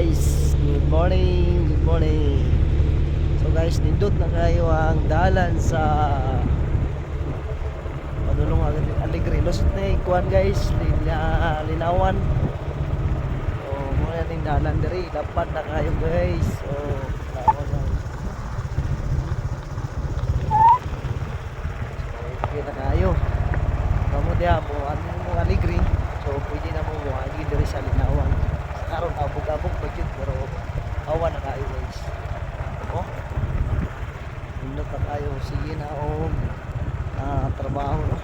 guys, good morning, good morning. So guys, nindot na kayo ang dalan sa Padulong Alegre. Lusot na ikuan guys, linawan. So muna ning dalan diri, dapat na kayo guys. So linawan na. So okay na kayo. Kamu dia mo ang Alegre. So pwede na mo muagi diri sa linawan. Karon abog-abog budget pero awan na kayo guys. Oh. Nindot na kayo, sige na o trabaho no.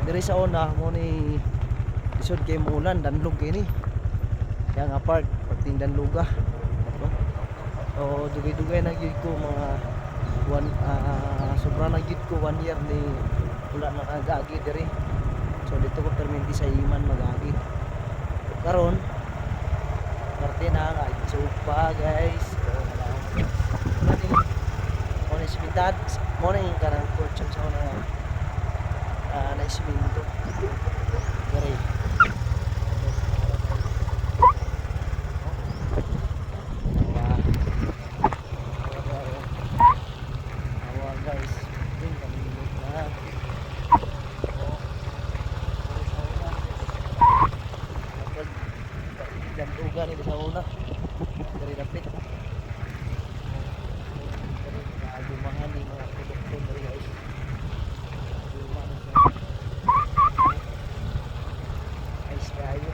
Diri sa una mo ni isod kay mulan danlog kini. Kaya nga park pagting danluga. No? So dugay-dugay na gyud ko mga sobra na gyud ko 1 year ni wala na nagagi diri. So dito ko perminti sa iman magagi. Karon parte na nga chupa guys. Morning smitad, morning karang kurchon sa na isminto. Gari. Awa guys, din kami na. Jam uga ni sa una. Dari dapit. Dari agumahan ni mga produkto dari guys. Guys, kayo.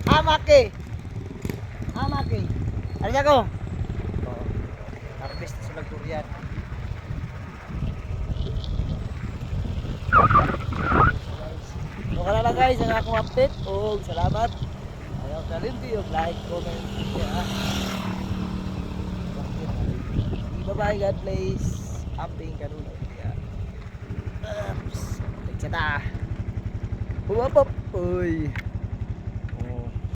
Amake. Amake. Ano niya ko? Harvest sa Lagdurian. So kala lang guys ang akong update. O salamat. Ayaw kalimpi yung like, comment. Bye-bye, God bless. Amping kanunay. Oops. Tagsa ta. Uwapop. Uy.